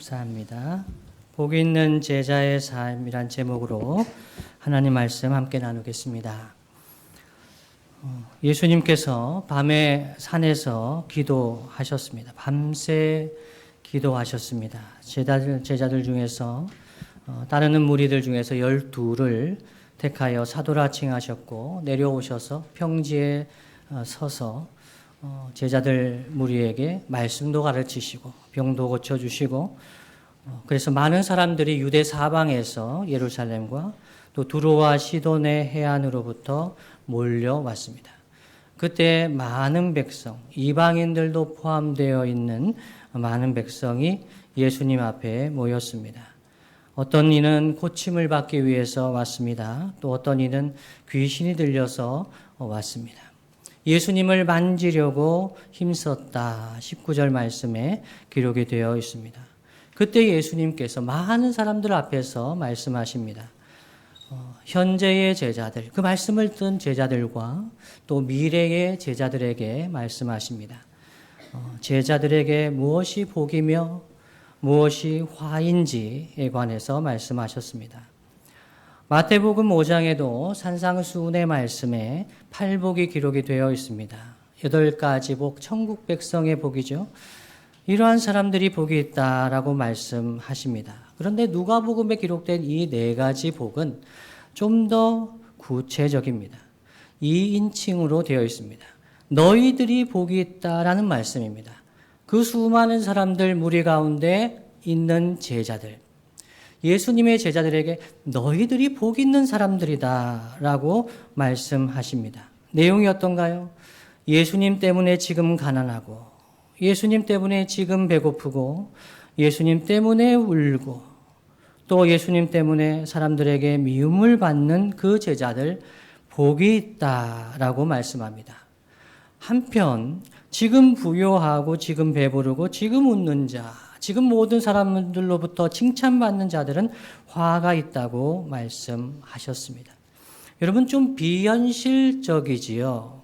감사합니다. 복 있는 제자의 삶이란 제목으로 하나님 말씀 함께 나누겠습니다. 예수님께서 밤에 산에서 기도하셨습니다. 밤새 기도하셨습니다. 제자들 중에서 따르는 무리들 중에서 12를 택하여 사도라 칭하셨고 내려오셔서 평지에 서서 제자들 무리에게 말씀도 가르치시고 병도 고쳐주시고 그래서 많은 사람들이 유대 사방에서 예루살렘과 또 두로와 시돈의 해안으로부터 몰려왔습니다. 그때 많은 백성, 이방인들도 포함되어 있는 많은 백성이 예수님 앞에 모였습니다. 어떤 이는 고침을 받기 위해서 왔습니다. 또 어떤 이는 귀신이 들려서 왔습니다. 예수님을 만지려고 힘썼다. 19절 말씀에 기록이 되어 있습니다. 그때 예수님께서 많은 사람들 앞에서 말씀하십니다. 현재의 제자들, 그 말씀을 든 제자들과 또 미래의 제자들에게 말씀하십니다. 제자들에게 무엇이 복이며 무엇이 화인지에 관해서 말씀하셨습니다. 마태복음 5장에도 산상수훈의 말씀에 8복이 기록이 되어 있습니다. 8가지 복, 천국 백성의 복이죠. 이러한 사람들이 복이 있다라고 말씀하십니다. 그런데 누가복음에 기록된 이 4가지 복은 좀 더 구체적입니다. 2인칭으로 되어 있습니다. 너희들이 복이 있다라는 말씀입니다. 그 수많은 사람들 무리 가운데 있는 제자들, 예수님의 제자들에게 너희들이 복 있는 사람들이다 라고 말씀하십니다. 내용이 어떤가요? 예수님 때문에 지금 가난하고 예수님 때문에 지금 배고프고 예수님 때문에 울고 또 예수님 때문에 사람들에게 미움을 받는 그 제자들 복이 있다라고 말씀합니다. 한편 지금 부요하고 지금 배부르고 지금 웃는 자, 지금 모든 사람들로부터 칭찬받는 자들은 화가 있다고 말씀하셨습니다. 여러분 좀 비현실적이지요.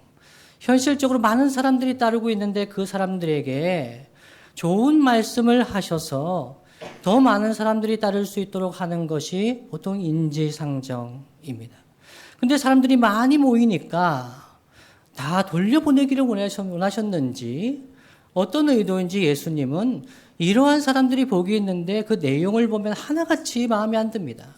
현실적으로 많은 사람들이 따르고 있는데 그 사람들에게 좋은 말씀을 하셔서 더 많은 사람들이 따를 수 있도록 하는 것이 보통 인지상정입니다. 근데 사람들이 많이 모이니까 다 돌려보내기를 원하셨는지 어떤 의도인지 예수님은 이러한 사람들이 복이 있는데 그 내용을 보면 하나같이 마음에 안 듭니다.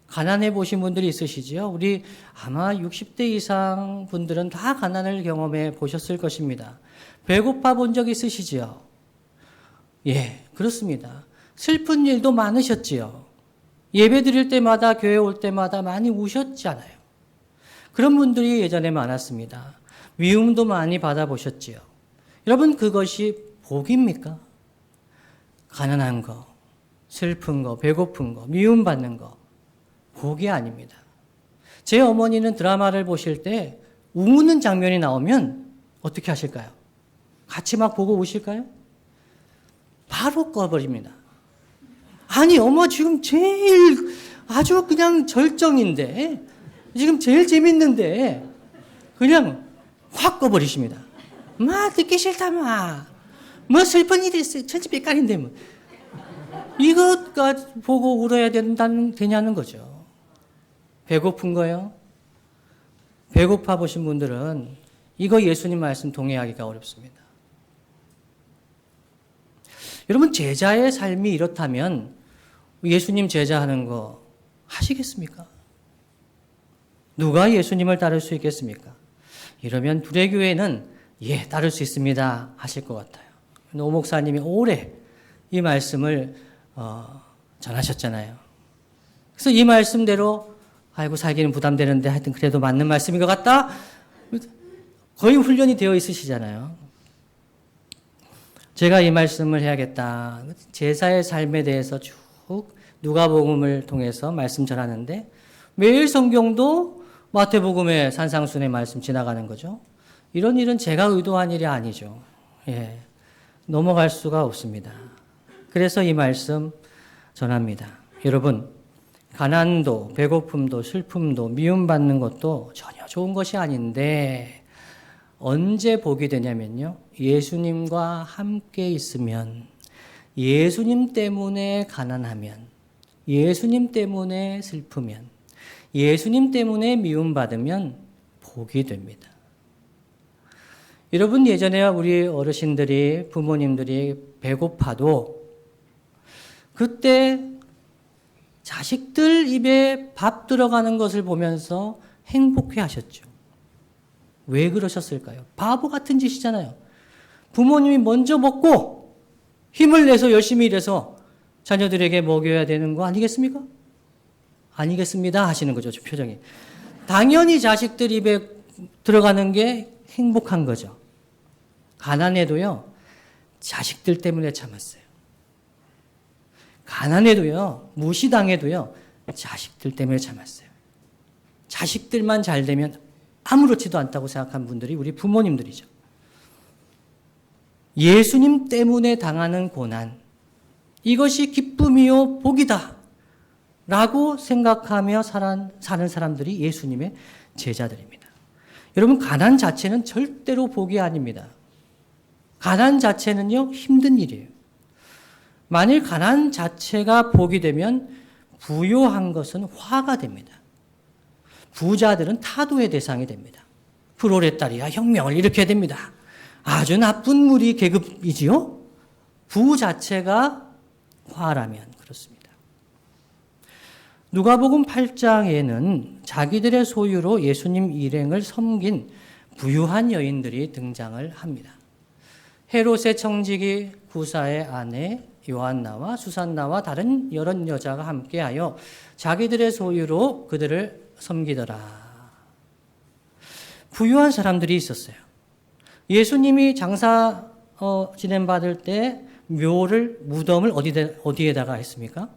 가난해 보신 분들이 있으시죠? 우리 아마 60대 이상 분들은 다 가난을 경험해 보셨을 것입니다. 배고파 본 적 있으시죠? 예, 그렇습니다. 슬픈 일도 많으셨지요. 예배 드릴 때마다 교회 올 때마다 많이 우셨잖아요. 그런 분들이 예전에 많았습니다. 미움도 많이 받아보셨지요. 여러분 그것이 복입니까? 가난한 거, 슬픈 거, 배고픈 거, 미움받는 거 복이 아닙니다. 제 어머니는 드라마를 보실 때 우는 장면이 나오면 어떻게 하실까요? 같이 막 보고 우실까요? 바로 꺼버립니다. 아니 어머 지금 제일 아주 그냥 절정인데 지금 제일 재밌는데 그냥 확 꺼버리십니다. 마 듣기 싫다 마. 뭐 슬픈 일이 있어요. 천지백깔인데 뭐. 이것까지 보고 울어야 되냐는 거죠. 배고픈 거요? 배고파 보신 분들은 이거 예수님 말씀 동의하기가 어렵습니다. 여러분 제자의 삶이 이렇다면 예수님 제자하는 거 하시겠습니까? 누가 예수님을 따를 수 있겠습니까? 이러면 두레교회는 예 따를 수 있습니다 하실 것 같아요. 노 목사님이 오래 이 말씀을 전하셨잖아요. 그래서 이 말씀대로 아이고 살기는 부담되는데 하여튼 그래도 맞는 말씀인 것 같다. 거의 훈련이 되어 있으시잖아요. 제가 이 말씀을 해야겠다. 제사의 삶에 대해서 쭉 누가복음을 통해서 말씀 전하는데 매일 성경도 마태복음의 산상순의 말씀 지나가는 거죠. 이런 일은 제가 의도한 일이 아니죠. 예, 넘어갈 수가 없습니다. 그래서 이 말씀 전합니다. 여러분 가난도 배고픔도 슬픔도 미움받는 것도 전혀 좋은 것이 아닌데 언제 복이 되냐면요. 예수님과 함께 있으면 예수님 때문에 가난하면, 예수님 때문에 슬프면, 예수님 때문에 미움받으면 복이 됩니다. 여러분, 예전에 우리 어르신들이, 부모님들이 배고파도 그때 자식들 입에 밥 들어가는 것을 보면서 행복해 하셨죠. 왜 그러셨을까요? 바보 같은 짓이잖아요. 부모님이 먼저 먹고 힘을 내서 열심히 일해서 자녀들에게 먹여야 되는 거 아니겠습니까? 아니겠습니다 하시는 거죠, 표정이. 당연히 자식들 입에 들어가는 게 행복한 거죠. 가난해도요, 자식들 때문에 참았어요. 가난해도요, 무시당해도요, 자식들 때문에 참았어요. 자식들만 잘 되면 아무렇지도 않다고 생각한 분들이 우리 부모님들이죠. 예수님 때문에 당하는 고난, 이것이 기쁨이요 복이다 라고 생각하며 사는 사람들이 예수님의 제자들입니다. 여러분, 가난 자체는 절대로 복이 아닙니다. 가난 자체는요, 힘든 일이에요. 만일 가난 자체가 복이 되면 부요한 것은 화가 됩니다. 부자들은 타도의 대상이 됩니다. 프로레타리아 혁명을 일으켜야 됩니다. 아주 나쁜 무리 계급이지요. 부 자체가 화라면 그렇습니다. 누가복음 8장에는 자기들의 소유로 예수님 일행을 섬긴 부유한 여인들이 등장을 합니다. 헤롯의 청지기 구사의 아내 요한나와 수산나와 다른 여러 여자가 함께하여 자기들의 소유로 그들을 섬기더라. 부유한 사람들이 있었어요. 예수님이 장사 진행받을 때 무덤을 어디에다가 했습니까?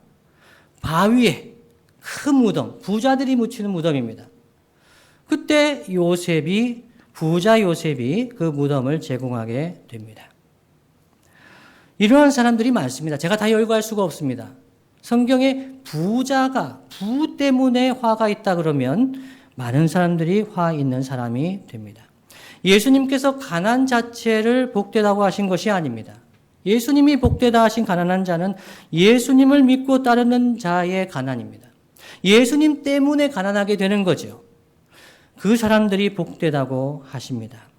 바위에 큰 무덤, 부자들이 묻히는 무덤입니다. 그때 부자 요셉이 그 무덤을 제공하게 됩니다. 이러한 사람들이 많습니다. 제가 다 열거할 수가 없습니다. 성경에 부자가 부 때문에 화가 있다 그러면 많은 사람들이 화 있는 사람이 됩니다. 예수님께서 가난 자체를 복되다고 하신 것이 아닙니다. 예수님이 복되다 하신 가난한 자는 예수님을 믿고 따르는 자의 가난입니다. 예수님 때문에 가난하게 되는 거죠. 그 사람들이 복되다고 하십니다.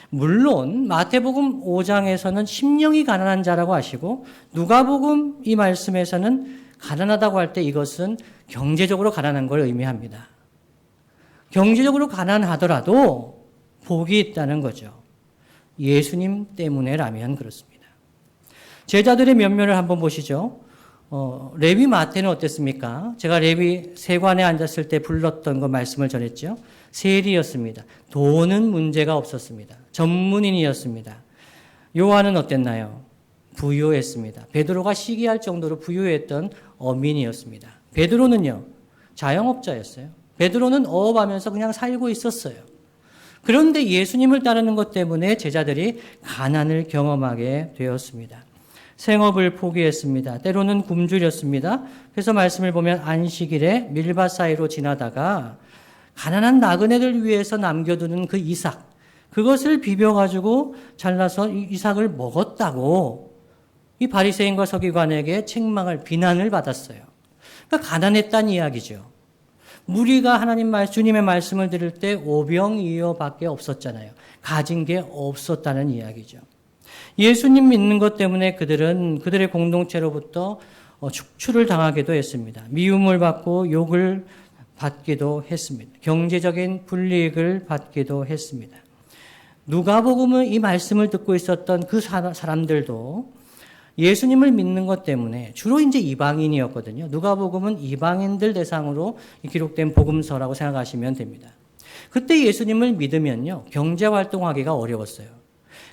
물론 마태복음 5장에서는 심령이 가난한 자라고 하시고 누가복음 이 말씀에서는 가난하다고 할 때 이것은 경제적으로 가난한 걸 의미합니다. 경제적으로 가난하더라도 복이 있다는 거죠. 예수님 때문에라면 그렇습니다. 제자들의 면면을 한번 보시죠. 레위 마태는 어땠습니까? 제가 레위 세관에 앉았을 때 불렀던 거 말씀을 전했죠. 세리였습니다. 돈은 문제가 없었습니다. 전문인이었습니다. 요한은 어땠나요? 부유했습니다. 베드로가 시기할 정도로 부유했던 어민이었습니다. 베드로는요, 자영업자였어요. 베드로는 어업하면서 그냥 살고 있었어요. 그런데 예수님을 따르는 것 때문에 제자들이 가난을 경험하게 되었습니다. 생업을 포기했습니다. 때로는 굶주렸습니다. 그래서 말씀을 보면 안식일에 밀밭 사이로 지나다가 가난한 나그네들 위해서 남겨두는 그 이삭, 그것을 비벼가지고 잘라서 이삭을 먹었다고 이 바리새인과 서기관에게 책망을, 비난을 받았어요. 그러니까 가난했다는 이야기죠. 무리가 주님의 말씀을 들을 때 오병이어밖에 없었잖아요. 가진 게 없었다는 이야기죠. 예수님 믿는 것 때문에 그들의 공동체로부터 축출을 당하기도 했습니다. 미움을 받고 욕을 받기도 했습니다. 경제적인 불이익을 받기도 했습니다. 누가복음은 이 말씀을 듣고 있었던 그 사람들도 예수님을 믿는 것 때문에 주로 이제 이방인이었거든요. 누가복음은 이방인들 대상으로 기록된 복음서라고 생각하시면 됩니다. 그때 예수님을 믿으면요, 경제 활동하기가 어려웠어요.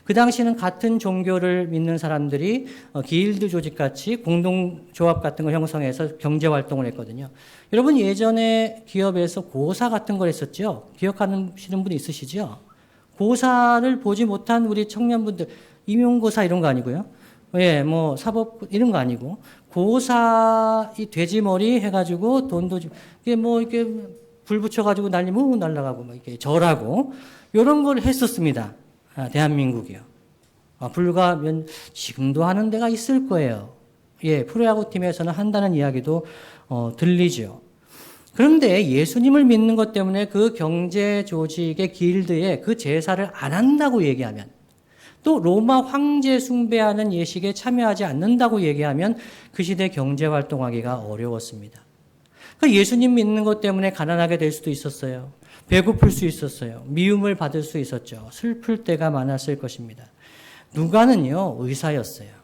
그 당시는 같은 종교를 믿는 사람들이 기일드 조직같이 공동조합 같은 걸 형성해서 경제 활동을 했거든요. 여러분, 예전에 기업에서 고사 같은 걸 했었죠? 기억하시는 분 있으시죠? 고사를 보지 못한 우리 청년분들, 임용고사 이런 거 아니고요. 예, 뭐 사법 이런 거 아니고 고사 이 돼지머리 해가지고 돈도 이게 뭐 이렇게 불 붙여가지고 날라가고 뭐 이렇게 절하고 이런 걸 했었습니다. 대한민국이요. 지금도 하는 데가 있을 거예요. 예, 프로야구 팀에서는 한다는 이야기도 들리죠. 그런데 예수님을 믿는 것 때문에 그 경제 조직의 길드에 그 제사를 안 한다고 얘기하면, 또 로마 황제 숭배하는 예식에 참여하지 않는다고 얘기하면 그 시대 경제 활동하기가 어려웠습니다. 그러니까 예수님 믿는 것 때문에 가난하게 될 수도 있었어요. 배고플 수 있었어요. 미움을 받을 수 있었죠. 슬플 때가 많았을 것입니다. 누가는요, 의사였어요.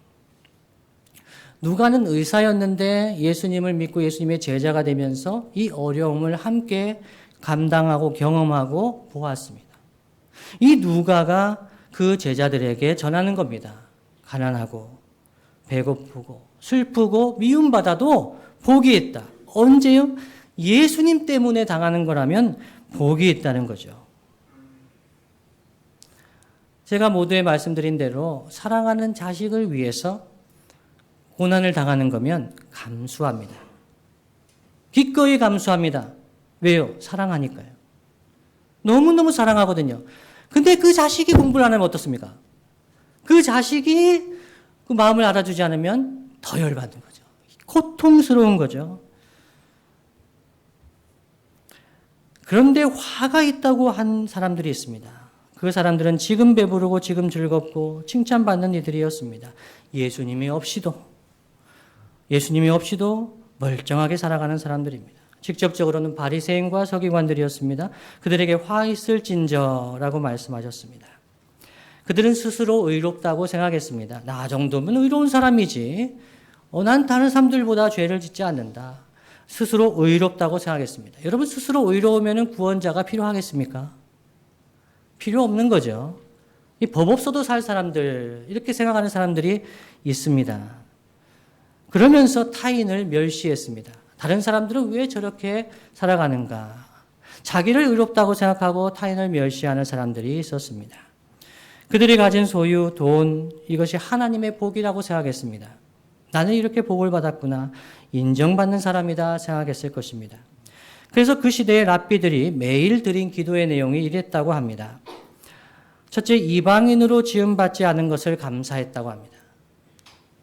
누가는 의사였는데 예수님을 믿고 예수님의 제자가 되면서 이 어려움을 함께 감당하고 경험하고 보았습니다. 이 누가가 그 제자들에게 전하는 겁니다. 가난하고 배고프고 슬프고 미움받아도 복이 있다. 언제요? 예수님 때문에 당하는 거라면 복이 있다는 거죠. 제가 모두에 말씀드린 대로 사랑하는 자식을 위해서 고난을 당하는 거면 감수합니다. 기꺼이 감수합니다. 왜요? 사랑하니까요. 너무너무 사랑하거든요. 근데 그 자식이 공부를 안 하면 어떻습니까? 그 자식이 그 마음을 알아주지 않으면 더 열받는 거죠. 고통스러운 거죠. 그런데 화가 있다고 한 사람들이 있습니다. 그 사람들은 지금 배부르고 지금 즐겁고 칭찬받는 이들이었습니다. 예수님이 없이도 멀쩡하게 살아가는 사람들입니다. 직접적으로는 바리새인과 서기관들이었습니다. 그들에게 화 있을진저라고 말씀하셨습니다. 그들은 스스로 의롭다고 생각했습니다. 나 정도면 의로운 사람이지. 난 다른 사람들보다 죄를 짓지 않는다. 스스로 의롭다고 생각했습니다. 여러분, 스스로 의로우면 구원자가 필요하겠습니까? 필요 없는 거죠. 이 법 없어도 살 사람들, 이렇게 생각하는 사람들이 있습니다. 그러면서 타인을 멸시했습니다. 다른 사람들은 왜 저렇게 살아가는가? 자기를 의롭다고 생각하고 타인을 멸시하는 사람들이 있었습니다. 그들이 가진 소유, 돈, 이것이 하나님의 복이라고 생각했습니다. 나는 이렇게 복을 받았구나, 인정받는 사람이다 생각했을 것입니다. 그래서 그 시대의 랍비들이 매일 드린 기도의 내용이 이랬다고 합니다. 첫째, 이방인으로 지음받지 않은 것을 감사했다고 합니다.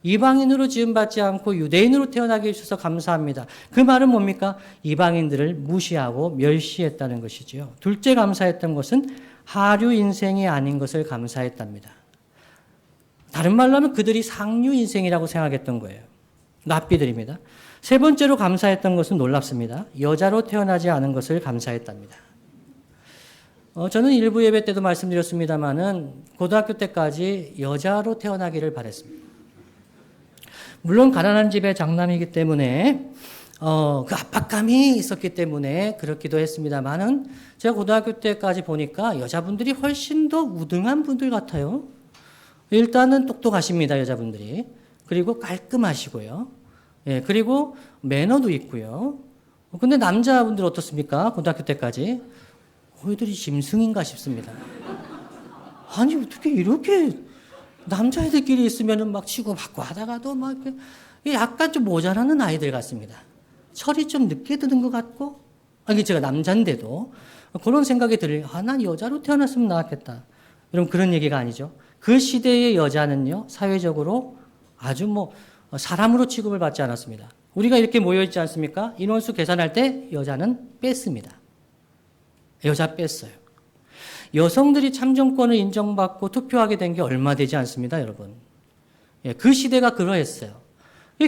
이방인으로 지음받지 않고 유대인으로 태어나게 해주셔서 감사합니다. 그 말은 뭡니까? 이방인들을 무시하고 멸시했다는 것이지요. 둘째 감사했던 것은 하류 인생이 아닌 것을 감사했답니다. 다른 말로 하면 그들이 상류 인생이라고 생각했던 거예요. 랍비들입니다. 세 번째로 감사했던 것은 놀랍습니다. 여자로 태어나지 않은 것을 감사했답니다. 저는 일부 예배 때도 말씀드렸습니다마는 고등학교 때까지 여자로 태어나기를 바랬습니다. 물론 가난한 집의 장남이기 때문에 그 압박감이 있었기 때문에 그렇기도 했습니다만은 제가 고등학교 때까지 보니까 여자분들이 훨씬 더 우등한 분들 같아요. 일단은 똑똑하십니다, 여자분들이. 그리고 깔끔하시고요. 예, 그리고 매너도 있고요. 근데 남자분들 어떻습니까? 고등학교 때까지. 저희들이 짐승인가 싶습니다. 아니, 어떻게 이렇게 남자애들끼리 있으면은 막 치고받고 하다가도 막 약간 좀 모자라는 아이들 같습니다. 철이 좀 늦게 드는 것 같고, 아니, 제가 남자인데도 그런 생각이 난 여자로 태어났으면 나았겠다. 여러분, 그런 얘기가 아니죠. 그 시대의 여자는요, 사회적으로 아주 사람으로 취급을 받지 않았습니다. 우리가 이렇게 모여있지 않습니까? 인원수 계산할 때 여자는 뺐습니다. 여자 뺐어요. 여성들이 참정권을 인정받고 투표하게 된 게 얼마 되지 않습니다, 여러분. 예, 그 시대가 그러했어요.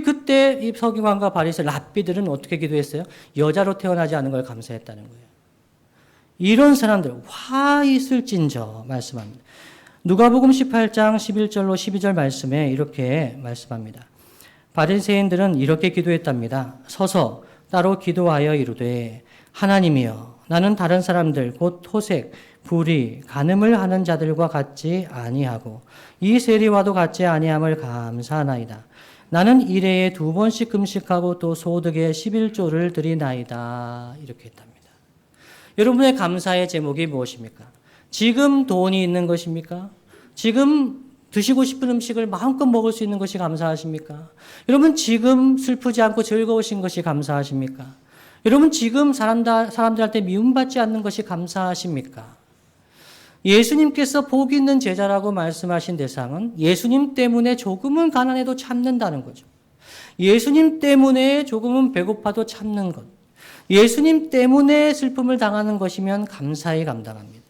그때 이 서기관과 바리새인 랍비들은 어떻게 기도했어요? 여자로 태어나지 않은 걸 감사했다는 거예요. 이런 사람들 화 있을진저 말씀합니다. 누가복음 18장 11절로 12절 말씀에 이렇게 말씀합니다. 바리새인들은 이렇게 기도했답니다. 서서 따로 기도하여 이르되 하나님이여, 나는 다른 사람들 곧 토색, 불의, 간음을 하는 자들과 같지 아니하고 이 세리와도 같지 아니함을 감사하나이다. 나는 일해에 2번씩 금식하고 또 소득의 11조를 드리나이다. 이렇게 했답니다. 여러분의 감사의 제목이 무엇입니까? 지금 돈이 있는 것입니까? 지금 드시고 싶은 음식을 마음껏 먹을 수 있는 것이 감사하십니까? 여러분, 지금 슬프지 않고 즐거우신 것이 감사하십니까? 여러분, 지금 사람들한테 미움받지 않는 것이 감사하십니까? 예수님께서 복 있는 제자라고 말씀하신 대상은 예수님 때문에 조금은 가난해도 참는다는 거죠. 예수님 때문에 조금은 배고파도 참는 것. 예수님 때문에 슬픔을 당하는 것이면 감사히 감당합니다.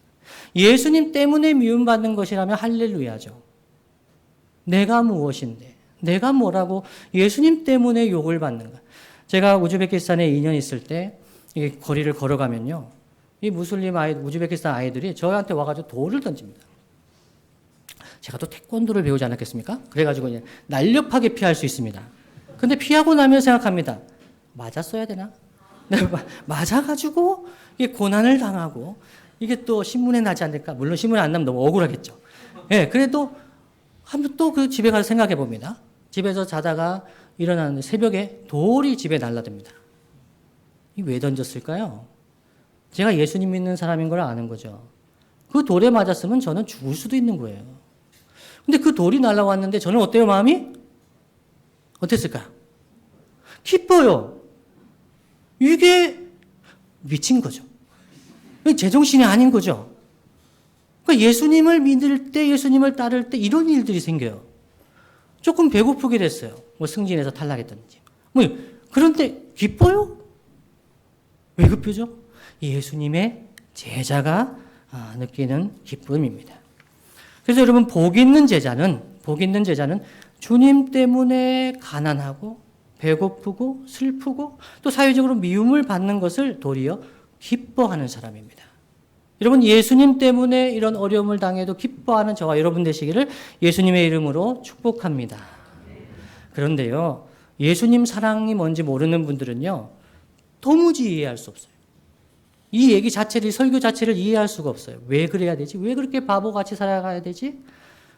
예수님 때문에 미움받는 것이라면 할렐루야죠. 내가 무엇인데, 내가 뭐라고 예수님 때문에 욕을 받는가. 제가 우즈베키스탄에 2년 있을 때 거리를 걸어가면요, 이 무슬림 우즈베키스탄 아이들이 저한테 와가지고 돌을 던집니다. 제가 또 태권도를 배우지 않았겠습니까? 그래가지고 그냥 날렵하게 피할 수 있습니다. 근데 피하고 나면 생각합니다. 맞았어야 되나? 맞아가지고 이게 고난을 당하고 이게 또 신문에 나지 않을까? 물론 신문에 안 나면 너무 억울하겠죠. 예, 그래도 한번 또 그 집에 가서 생각해 봅니다. 집에서 자다가 일어나는데 새벽에 돌이 집에 날라듭니다. 이 왜 던졌을까요? 제가 예수님 믿는 사람인 걸 아는 거죠. 그 돌에 맞았으면 저는 죽을 수도 있는 거예요. 근데 그 돌이 날라왔는데 저는 어때요, 마음이? 어땠을까요? 기뻐요. 이게 미친 거죠. 제정신이 아닌 거죠. 그러니까 예수님을 믿을 때, 예수님을 따를 때 이런 일들이 생겨요. 조금 배고프게 됐어요. 뭐 승진해서 탈락했던지. 뭐 그런데 기뻐요? 왜 기쁘죠? 예수님의 제자가 느끼는 기쁨입니다. 그래서 여러분, 복 있는 제자는 주님 때문에 가난하고 배고프고 슬프고 또 사회적으로 미움을 받는 것을 도리어 기뻐하는 사람입니다. 여러분, 예수님 때문에 이런 어려움을 당해도 기뻐하는 저와 여러분 되시기를 예수님의 이름으로 축복합니다. 그런데요, 예수님 사랑이 뭔지 모르는 분들은요, 도무지 이해할 수 없어요. 이 얘기 자체를, 설교 자체를 이해할 수가 없어요. 왜 그래야 되지? 왜 그렇게 바보같이 살아가야 되지?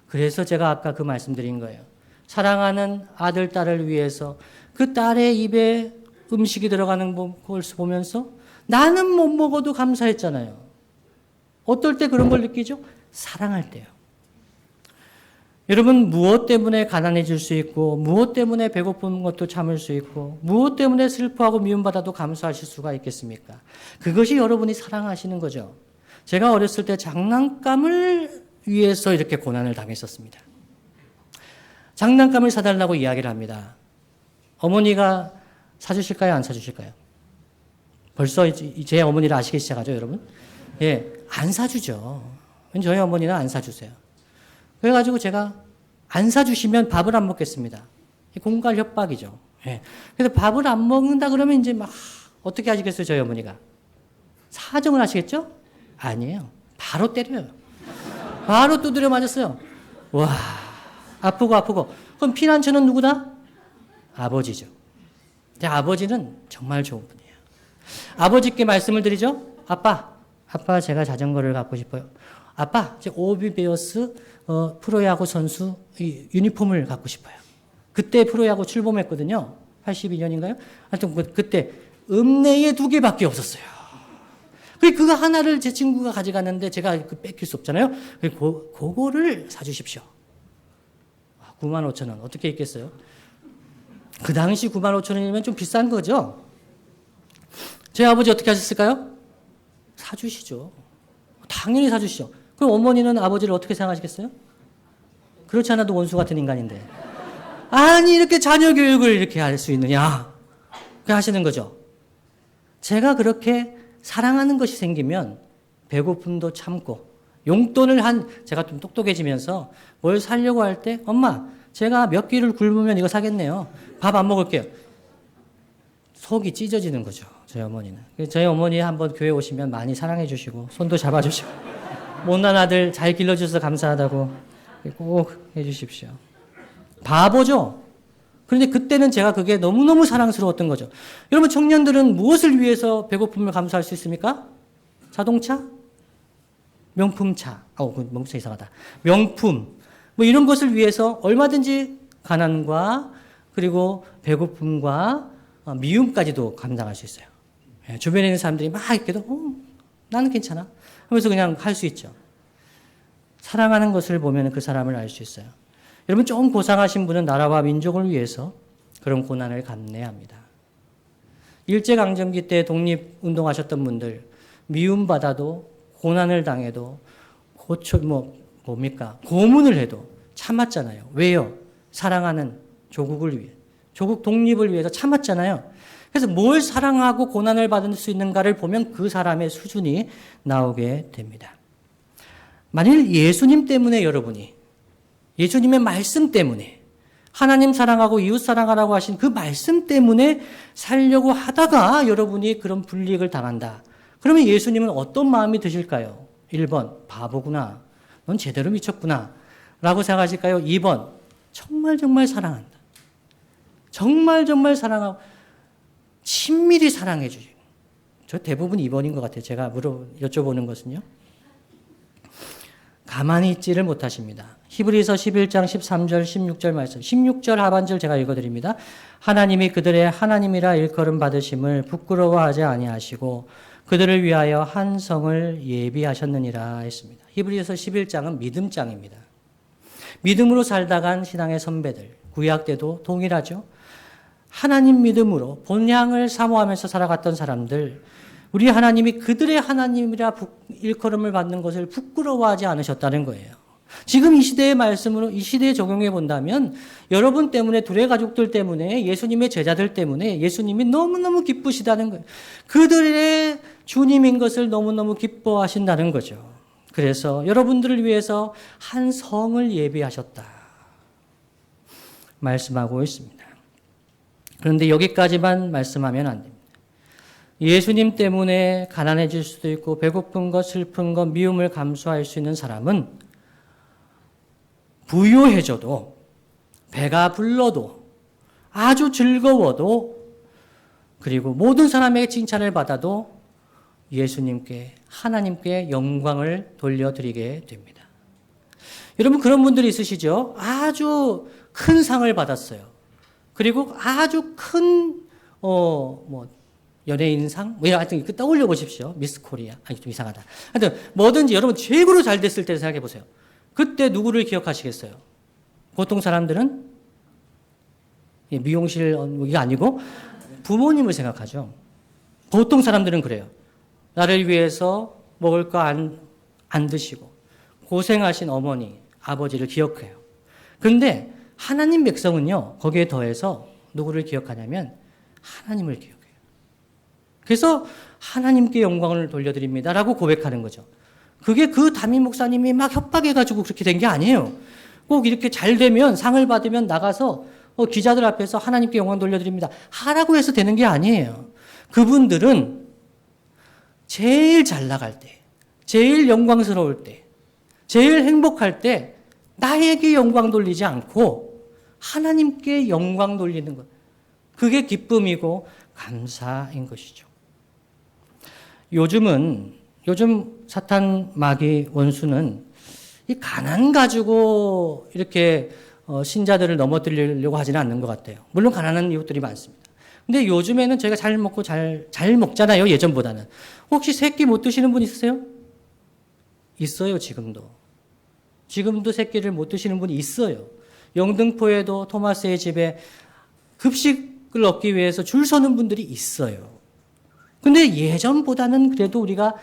그래서 제가 아까 그 말씀드린 거예요. 사랑하는 아들, 딸을 위해서 그 딸의 입에 음식이 들어가는 걸 보면서 나는 못 먹어도 감사했잖아요. 어떨 때 그런 걸 느끼죠? 사랑할 때요. 여러분, 무엇 때문에 가난해질 수 있고, 무엇 때문에 배고픈 것도 참을 수 있고, 무엇 때문에 슬퍼하고 미움받아도 감사하실 수가 있겠습니까? 그것이 여러분이 사랑하시는 거죠. 제가 어렸을 때 장난감을 위해서 이렇게 고난을 당했었습니다. 장난감을 사달라고 이야기를 합니다. 어머니가 사주실까요? 안 사주실까요? 벌써 제 어머니를 아시기 시작하죠, 여러분? 예, 안 사주죠. 저희 어머니는 안 사주세요. 그래가지고 제가 안 사주시면 밥을 안 먹겠습니다. 공갈 협박이죠. 예. 그래서 밥을 안 먹는다 그러면 이제 막 어떻게 하시겠어요, 저희 어머니가? 사정을 하시겠죠? 아니에요. 바로 때려요. 바로 두드려 맞았어요. 와, 아프고. 그럼 피난처는 누구다? 아버지죠. 제 아버지는 정말 좋은 분이에요. 아버지께 말씀을 드리죠. 아빠, 제가 자전거를 갖고 싶어요. 아빠, 제 오비베어스 프로야구 선수 유니폼을 갖고 싶어요. 그때 프로야구 출범했거든요. 82년인가요? 하여튼 그때 읍내에 2개밖에 없었어요. 그거 하나를 제 친구가 가져갔는데 제가 뺏길 수 없잖아요. 그거를 사주십시오. 95,000원. 어떻게 있겠어요? 그 당시 95,000원이면 좀 비싼 거죠? 제 아버지 어떻게 하셨을까요? 사주시죠. 당연히 사주시죠. 그럼 어머니는 아버지를 어떻게 생각하시겠어요? 그렇지 않아도 원수 같은 인간인데. 아니, 이렇게 자녀 교육을 이렇게 할 수 있느냐. 그렇게 하시는 거죠. 제가 그렇게 사랑하는 것이 생기면 배고픔도 참고, 용돈을 제가 좀 똑똑해지면서 뭘 사려고 할 때, 엄마, 제가 몇 끼를 굶으면 이거 사겠네요. 밥 안 먹을게요. 속이 찢어지는 거죠, 저희 어머니는. 저희 어머니 한번 교회 오시면 많이 사랑해 주시고, 손도 잡아주시고, 못난 아들 잘 길러주셔서 감사하다고 꼭 해주십시오. 바보죠? 그런데 그때는 제가 그게 너무너무 사랑스러웠던 거죠. 여러분, 청년들은 무엇을 위해서 배고픔을 감수할 수 있습니까? 자동차? 명품차. 명품차 이상하다. 명품. 뭐 이런 것을 위해서 얼마든지 가난과 그리고 배고픔과 미움까지도 감당할 수 있어요. 주변에 있는 사람들이 막 이렇게도 나는 괜찮아 하면서 그냥 할 수 있죠. 사랑하는 것을 보면 그 사람을 알 수 있어요. 여러분, 좀 고상하신 분은 나라와 민족을 위해서 그런 고난을 감내합니다. 일제강점기 때 독립운동하셨던 분들, 미움받아도 고난을 당해도 고문을 해도 참았잖아요. 왜요? 사랑하는 조국을 위해, 조국 독립을 위해서 참았잖아요. 그래서 뭘 사랑하고 고난을 받을 수 있는가를 보면 그 사람의 수준이 나오게 됩니다. 만일 예수님 때문에 여러분이, 예수님의 말씀 때문에, 하나님 사랑하고 이웃 사랑하라고 하신 그 말씀 때문에 살려고 하다가 여러분이 그런 불이익을 당한다. 그러면 예수님은 어떤 마음이 드실까요? 1번, 바보구나. 넌 제대로 미쳤구나. 라고 생각하실까요? 2번, 정말 사랑한다. 정말 사랑하고, 친밀히 사랑해 주죠. 저 대부분 2번인 것 같아요. 제가 여쭤보는 것은요. 가만히 있지를 못하십니다. 히브리서 11장 13절 16절 말씀. 16절 하반절 제가 읽어드립니다. 하나님이 그들의 하나님이라 일컬음 받으심을 부끄러워하지 아니하시고 그들을 위하여 한 성을 예비하셨느니라 했습니다. 히브리서 11장은 믿음장입니다. 믿음으로 살다간 신앙의 선배들, 구약 때도 동일하죠. 하나님 믿음으로 본향을 사모하면서 살아갔던 사람들, 우리 하나님이 그들의 하나님이라 일컬음을 받는 것을 부끄러워하지 않으셨다는 거예요. 지금 이 시대의 말씀으로, 이 시대에 적용해 본다면 여러분 때문에, 둘의 가족들 때문에, 예수님의 제자들 때문에 예수님이 너무너무 기쁘시다는 거예요. 그들의 주님인 것을 너무너무 기뻐하신다는 거죠. 그래서 여러분들을 위해서 한 성을 예비하셨다 말씀하고 있습니다. 그런데 여기까지만 말씀하면 안 됩니다. 예수님 때문에 가난해질 수도 있고 배고픈 것, 슬픈 것, 미움을 감수할 수 있는 사람은 부유해져도, 배가 불러도, 아주 즐거워도, 그리고 모든 사람에게 칭찬을 받아도 예수님께, 하나님께 영광을 돌려드리게 됩니다. 여러분 그런 분들이 있으시죠? 아주 큰 상을 받았어요. 그리고 아주 큰 연예인상? 하여튼 떠올려 보십시오. 미스 코리아. 아니, 좀 이상하다. 하여튼 뭐든지 여러분 최고로 잘 됐을 때를 생각해 보세요. 그때 누구를 기억하시겠어요? 보통 사람들은 미용실 이게 아니고 부모님을 생각하죠. 보통 사람들은 그래요. 나를 위해서 먹을 거 안 드시고 고생하신 어머니, 아버지를 기억해요. 그런데 하나님 백성은요, 거기에 더해서 누구를 기억하냐면 하나님을 기억해요. 그래서 하나님께 영광을 돌려드립니다라고 고백하는 거죠. 그게 그 담임 목사님이 막 협박해가지고 그렇게 된 게 아니에요. 꼭 이렇게 잘 되면, 상을 받으면 나가서 기자들 앞에서 하나님께 영광 돌려드립니다 하라고 해서 되는 게 아니에요. 그분들은 제일 잘 나갈 때, 제일 영광스러울 때, 제일 행복할 때 나에게 영광 돌리지 않고 하나님께 영광 돌리는 것. 그게 기쁨이고 감사인 것이죠. 요즘 사탄, 마귀, 원수는 이 가난 가지고 이렇게 신자들을 넘어뜨리려고 하지는 않는 것 같아요. 물론 가난한 이웃들이 많습니다. 근데 요즘에는 저희가 잘 먹고 잘 먹잖아요. 예전보다는. 혹시 새끼 못 드시는 분 있으세요? 있어요, 지금도. 지금도 새끼를 못 드시는 분이 있어요. 영등포에도 토마스의 집에 급식을 얻기 위해서 줄 서는 분들이 있어요. 근데 예전보다는 그래도 우리가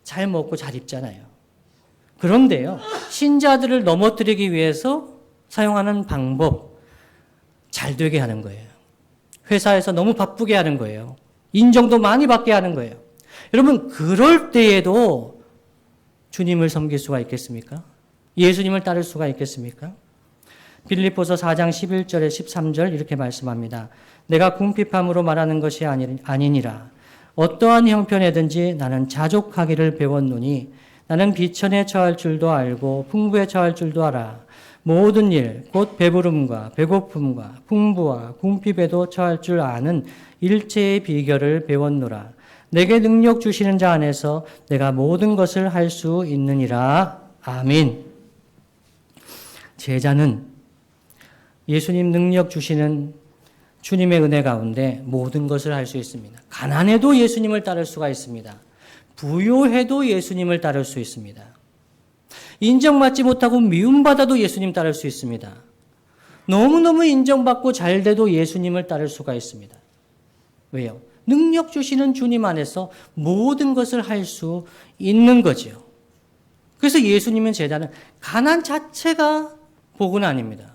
잘 먹고 잘 입잖아요. 그런데요, 신자들을 넘어뜨리기 위해서 사용하는 방법, 잘 되게 하는 거예요. 회사에서 너무 바쁘게 하는 거예요. 인정도 많이 받게 하는 거예요. 여러분, 그럴 때에도 주님을 섬길 수가 있겠습니까? 예수님을 따를 수가 있겠습니까? 빌립보서 4장 11절에 13절 이렇게 말씀합니다. 내가 궁핍함으로 말하는 것이 아니니라. 어떠한 형편에든지 나는 자족하기를 배웠노니 나는 비천에 처할 줄도 알고 풍부에 처할 줄도 알아. 모든 일, 곧 배부름과 배고픔과 풍부와 궁핍에도 처할 줄 아는 일체의 비결을 배웠노라. 내게 능력 주시는 자 안에서 내가 모든 것을 할 수 있느니라. 아멘. 제자는 예수님 능력 주시는 주님의 은혜 가운데 모든 것을 할 수 있습니다. 가난해도 예수님을 따를 수가 있습니다. 부요해도 예수님을 따를 수 있습니다. 인정받지 못하고 미움받아도 예수님 따를 수 있습니다. 너무너무 인정받고 잘 돼도 예수님을 따를 수가 있습니다. 왜요? 능력 주시는 주님 안에서 모든 것을 할 수 있는 거지요. 그래서 예수님의 제자는 가난 자체가 복은 아닙니다.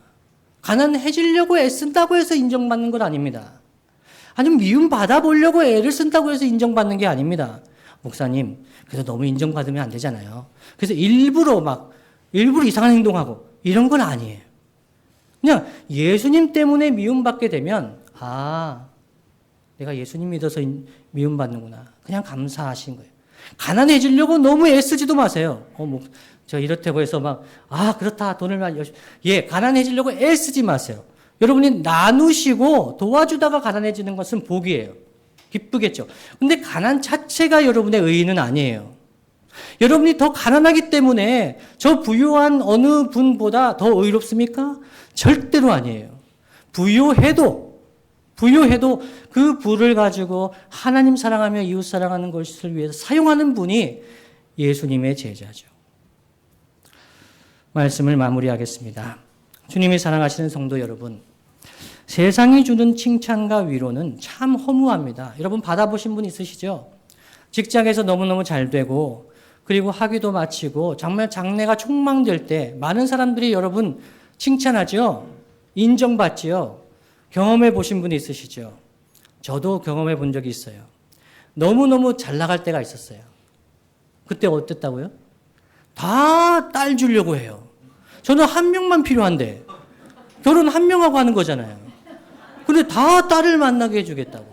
가난해지려고 애쓴다고 해서 인정받는 건 아닙니다. 아니면 미움 받아보려고 애를 쓴다고 해서 인정받는 게 아닙니다. 목사님, 그래서 너무 인정받으면 안 되잖아요. 그래서 일부러 이상한 행동하고 이런 건 아니에요. 그냥 예수님 때문에 미움받게 되면, 내가 예수님 믿어서 미움받는구나. 그냥 감사하신 거예요. 가난해지려고 너무 애쓰지도 마세요. 저 이렇다고 해서 그렇다. 돈을 많이 가난해지려고 애쓰지 마세요. 여러분이 나누시고 도와주다가 가난해지는 것은 복이에요. 기쁘겠죠. 근데 가난 자체가 여러분의 의의는 아니에요. 여러분이 더 가난하기 때문에 저 부유한 어느 분보다 더 의롭습니까? 절대로 아니에요. 부유해도 그 부를 가지고 하나님 사랑하며 이웃 사랑하는 것을 위해서 사용하는 분이 예수님의 제자죠. 말씀을 마무리하겠습니다. 주님이 사랑하시는 성도 여러분, 세상이 주는 칭찬과 위로는 참 허무합니다. 여러분 받아보신 분 있으시죠? 직장에서 너무너무 잘 되고 그리고 학위도 마치고 정말 장래가 촉망될 때 많은 사람들이 여러분 칭찬하죠? 인정받지요? 경험해 보신 분이 있으시죠? 저도 경험해 본 적이 있어요. 너무너무 잘 나갈 때가 있었어요. 그때 어땠다고요? 다 딸 주려고 해요. 저는 한 명만 필요한데 결혼 한 명하고 하는 거잖아요. 근데 다 딸을 만나게 해주겠다고.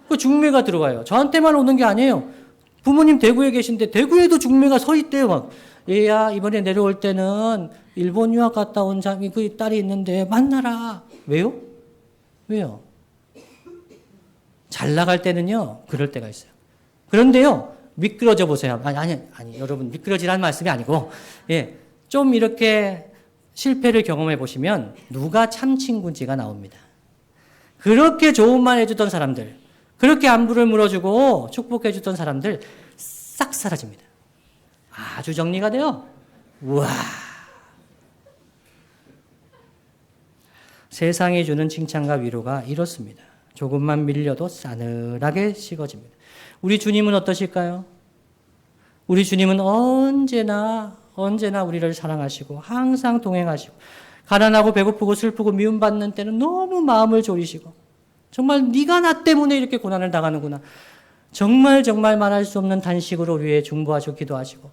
그 중매가 들어가요. 저한테만 오는 게 아니에요. 부모님 대구에 계신데 대구에도 중매가 서 있대요. 얘야 이번에 내려올 때는 일본 유학 갔다 온 그 딸이 있는데 만나라. 왜요? 잘 나갈 때는요 그럴 때가 있어요. 그런데요 미끄러져 보세요. 아니 여러분 미끄러지라는 말씀이 아니고 좀 이렇게 실패를 경험해 보시면 누가 참 친구인지가 나옵니다. 그렇게 좋은 말 해주던 사람들, 그렇게 안부를 물어주고 축복해 주던 사람들 싹 사라집니다. 아주 정리가 돼요. 우와. 세상이 주는 칭찬과 위로가 이렇습니다. 조금만 밀려도 싸늘하게 식어집니다. 우리 주님은 어떠실까요? 우리 주님은 언제나 우리를 사랑하시고 항상 동행하시고 가난하고 배고프고 슬프고 미움받는 때는 너무 마음을 졸이시고 정말 네가 나 때문에 이렇게 고난을 당하는구나. 정말 말할 수 없는 단식으로 우리의 중보하시고 기도하시고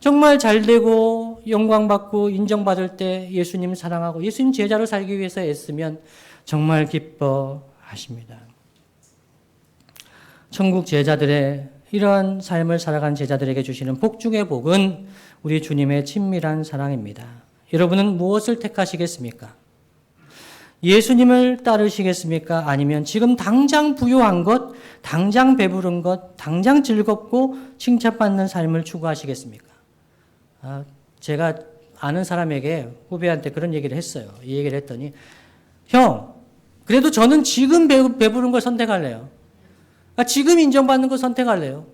정말 잘되고 영광받고 인정받을 때 예수님 사랑하고 예수님 제자로 살기 위해서 애쓰면 정말 기뻐하십니다. 천국 제자들의 이러한 삶을 살아간 제자들에게 주시는 복 중의 복은 우리 주님의 친밀한 사랑입니다. 여러분은 무엇을 택하시겠습니까? 예수님을 따르시겠습니까? 아니면 지금 당장 부유한 것, 당장 배부른 것, 당장 즐겁고 칭찬받는 삶을 추구하시겠습니까? 제가 아는 사람에게 후배한테 그런 얘기를 했어요. 이 얘기를 했더니 형, 그래도 저는 지금 배부른 걸 선택할래요. 지금 인정받는 걸 선택할래요.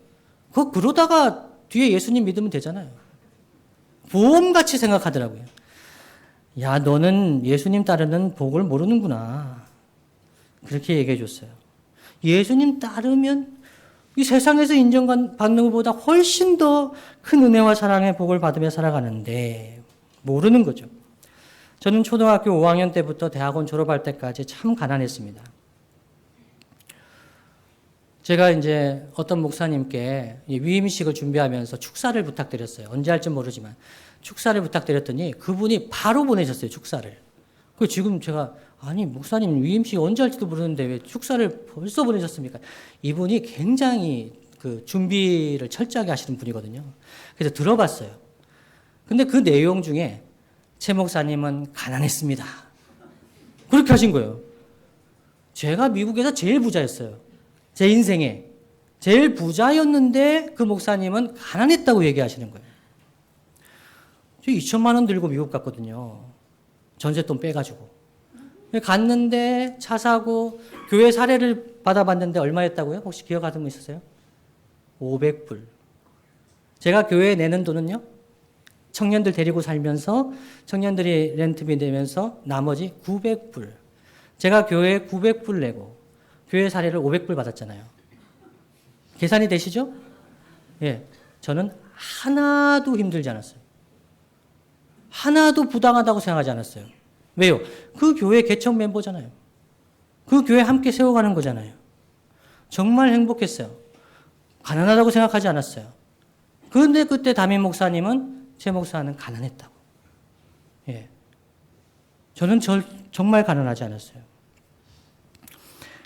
그러다가 뒤에 예수님 믿으면 되잖아요. 보험같이 생각하더라고요. 야, 너는 예수님 따르는 복을 모르는구나. 그렇게 얘기해 줬어요. 예수님 따르면 이 세상에서 인정받는 것보다 훨씬 더 큰 은혜와 사랑의 복을 받으며 살아가는데 모르는 거죠. 저는 초등학교 5학년 때부터 대학원 졸업할 때까지 참 가난했습니다. 제가 이제 어떤 목사님께 위임식을 준비하면서 축사를 부탁드렸어요. 언제 할지 모르지만 축사를 부탁드렸더니 그분이 바로 보내셨어요. 축사를. 그 지금 제가 아니 목사님 위임식 언제 할지도 모르는데 왜 축사를 벌써 보내셨습니까? 이분이 굉장히 그 준비를 철저하게 하시는 분이거든요. 그래서 들어봤어요. 근데 그 내용 중에 최 목사님은 가난했습니다. 그렇게 하신 거예요. 제가 미국에서 제일 부자였어요. 제 인생에 제일 부자였는데 그 목사님은 가난했다고 얘기하시는 거예요. 저 2천만 원 들고 미국 갔거든요. 전세돈 빼가지고. 갔는데 차 사고 교회 사례를 받아봤는데 얼마였다고요? 혹시 기억하는 분 있으세요? 500불. 제가 교회에 내는 돈은요. 청년들 데리고 살면서 청년들이 렌트비 내면서 나머지 900불. 제가 교회에 900불 내고 교회 사례를 500불 받았잖아요. 계산이 되시죠? 예. 저는 하나도 힘들지 않았어요. 하나도 부당하다고 생각하지 않았어요. 왜요? 그 교회 개척 멤버잖아요. 그 교회 함께 세워가는 거잖아요. 정말 행복했어요. 가난하다고 생각하지 않았어요. 그런데 그때 담임 목사님은 제 목사는 가난했다고. 예. 저는 정말 가난하지 않았어요.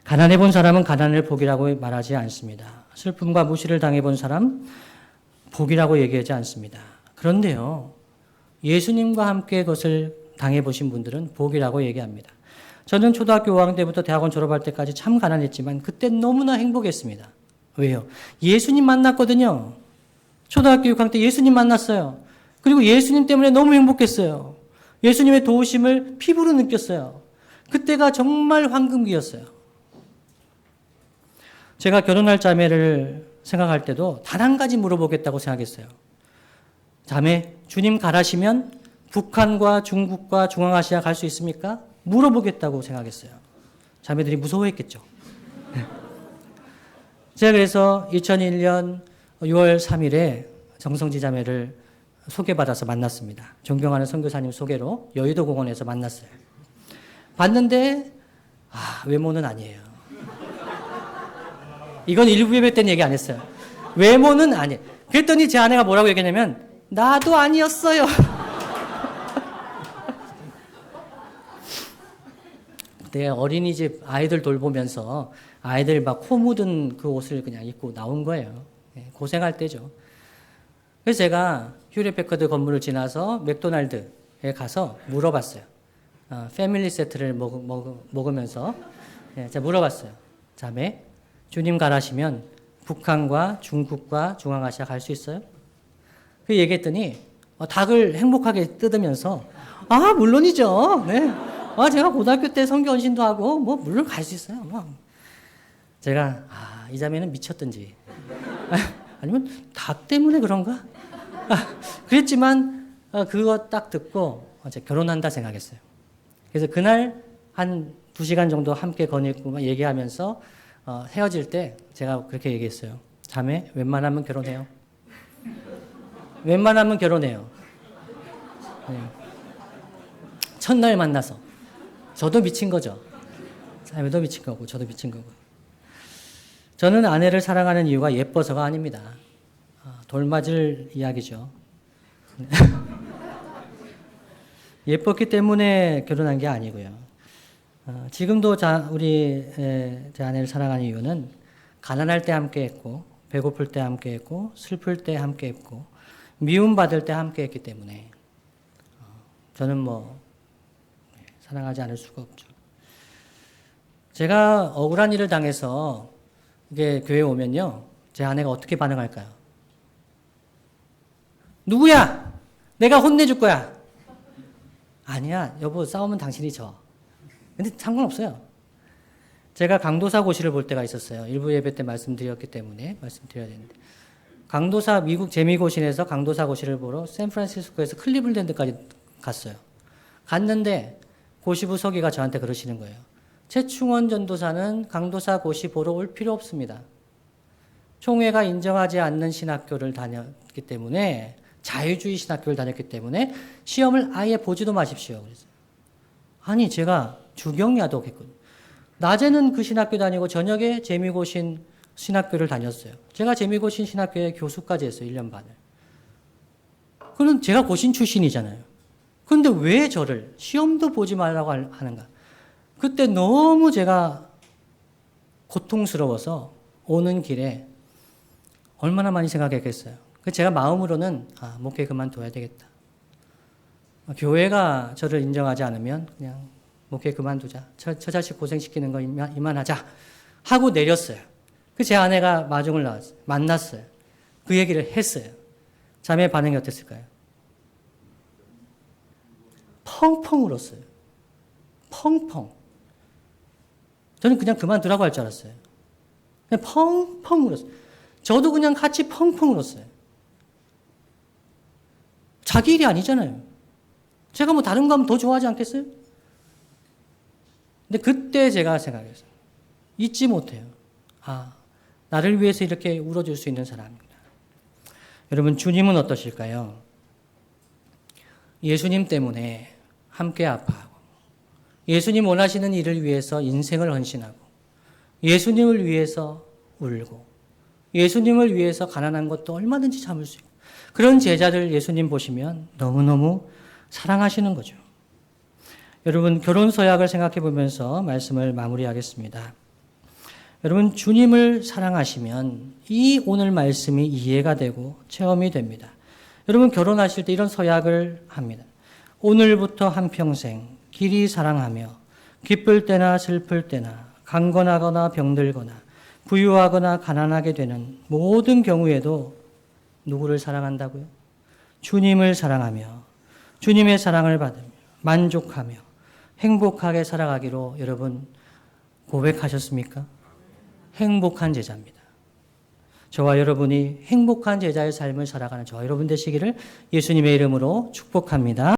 가난해 본 사람은 가난을 복이라고 말하지 않습니다. 슬픔과 무시를 당해 본 사람 복이라고 얘기하지 않습니다. 그런데요, 예수님과 함께 그것을 당해 보신 분들은 복이라고 얘기합니다. 저는 초등학교 5학년 때부터 대학원 졸업할 때까지 참 가난했지만 그때 너무나 행복했습니다. 왜요? 예수님 만났거든요. 초등학교 6학년 때 예수님 만났어요. 그리고 예수님 때문에 너무 행복했어요. 예수님의 도우심을 피부로 느꼈어요. 그때가 정말 황금기였어요. 제가 결혼할 자매를 생각할 때도 단 한 가지 물어보겠다고 생각했어요. 자매, 주님 가라시면 북한과 중국과 중앙아시아 갈 수 있습니까? 물어보겠다고 생각했어요. 자매들이 무서워했겠죠. 제가 그래서 2001년 6월 3일에 정성지 자매를 소개받아서 만났습니다. 존경하는 선교사님 소개로 여의도 공원에서 만났어요. 봤는데 외모는 아니에요. 이건 일부 예배 때는 얘기 안 했어요. 외모는 아니에요. 그랬더니 제 아내가 뭐라고 얘기했냐면 나도 아니었어요. 내가 어린이집 아이들 돌보면서 아이들 막 코 묻은 그 옷을 그냥 입고 나온 거예요. 고생할 때죠. 그래서 제가 휴레패커드 건물을 지나서 맥도날드에 가서 물어봤어요. 패밀리 세트를 먹으면서 제가 물어봤어요. 자매, 주님 가라시면 북한과 중국과 중앙아시아 갈 수 있어요? 그 얘기했더니 닭을 행복하게 뜯으면서 물론이죠. 네. 제가 고등학교 때 선교 헌신도 하고 물론 갈 수 있어요. 제가 이 자매는 미쳤던지 아니면 닭 때문에 그런가? 그랬지만 그거 딱 듣고 결혼한다 생각했어요. 그래서 그날 한 2시간 정도 함께 거닐고 얘기하면서 헤어질 때 제가 그렇게 얘기했어요. 자매, 웬만하면 결혼해요. 웬만하면 결혼해요. 네. 첫날 만나서 저도 미친 거죠. 자매도 미친 거고 저도 미친 거고. 저는 아내를 사랑하는 이유가 예뻐서가 아닙니다. 돌맞을 이야기죠. 예뻤기 때문에 결혼한 게 아니고요. 지금도 제 아내를 사랑하는 이유는 가난할 때 함께 했고 배고플 때 함께 했고 슬플 때 함께 했고 미움받을 때 함께 했기 때문에 저는 사랑하지 않을 수가 없죠. 제가 억울한 일을 당해서 이게 교회에 오면요, 제 아내가 어떻게 반응할까요? 누구야? 내가 혼내줄 거야. 아니야, 여보, 싸우면 당신이 져. 근데 상관없어요. 제가 강도사 고시를 볼 때가 있었어요. 일부 예배 때 말씀드렸기 때문에 말씀드려야 되는데. 강도사, 미국 재미고신에서 강도사 고시를 보러 샌프란시스코에서 클리블랜드까지 갔어요. 갔는데 고시부 서기가 저한테 그러시는 거예요. 최충원 전도사는 강도사 고시 보러 올 필요 없습니다. 총회가 인정하지 않는 신학교를 다녔기 때문에, 자유주의 신학교를 다녔기 때문에 시험을 아예 보지도 마십시오. 그랬어요. 아니, 제가 주경야독 했거든요. 낮에는 그 신학교 다니고 저녁에 재미고신 신학교를 다녔어요. 제가 재미고신 신학교에 교수까지 했어요. 1년 반을. 그럼 제가 고신 출신이잖아요. 그런데 왜 저를 시험도 보지 말라고 하는가? 그때 너무 제가 고통스러워서 오는 길에 얼마나 많이 생각했겠어요. 제가 마음으로는 목회 그만둬야 되겠다. 교회가 저를 인정하지 않으면 그냥 목회 그만두자. 저 자식 고생시키는 거 이만하자 하고 내렸어요. 제 아내가 마중을 나왔어요. 만났어요. 그 얘기를 했어요. 자매의 반응이 어땠을까요? 펑펑 울었어요. 펑펑. 저는 그냥 그만두라고 할 줄 알았어요. 그냥 펑펑 울었어요. 저도 그냥 같이 펑펑 울었어요. 자기 일이 아니잖아요. 제가 다른 거 하면 더 좋아하지 않겠어요? 근데 그때 제가 생각했어요. 잊지 못해요. 나를 위해서 이렇게 울어줄 수 있는 사람이구나. 여러분, 주님은 어떠실까요? 예수님 때문에 함께 아파하고, 예수님 원하시는 일을 위해서 인생을 헌신하고, 예수님을 위해서 울고, 예수님을 위해서 가난한 것도 얼마든지 참을 수 있고, 그런 제자를 예수님 보시면 너무너무 사랑하시는 거죠. 여러분, 결혼 서약을 생각해 보면서 말씀을 마무리하겠습니다. 여러분, 주님을 사랑하시면 이 오늘 말씀이 이해가 되고 체험이 됩니다. 여러분, 결혼하실 때 이런 서약을 합니다. 오늘부터 한평생 길이 사랑하며 기쁠 때나 슬플 때나 강건하거나 병들거나 부유하거나 가난하게 되는 모든 경우에도 누구를 사랑한다고요? 주님을 사랑하며 주님의 사랑을 받으며 만족하며 행복하게 살아가기로 여러분 고백하셨습니까? 행복한 제자입니다. 저와 여러분이 행복한 제자의 삶을 살아가는 저와 여러분 되시기를 예수님의 이름으로 축복합니다.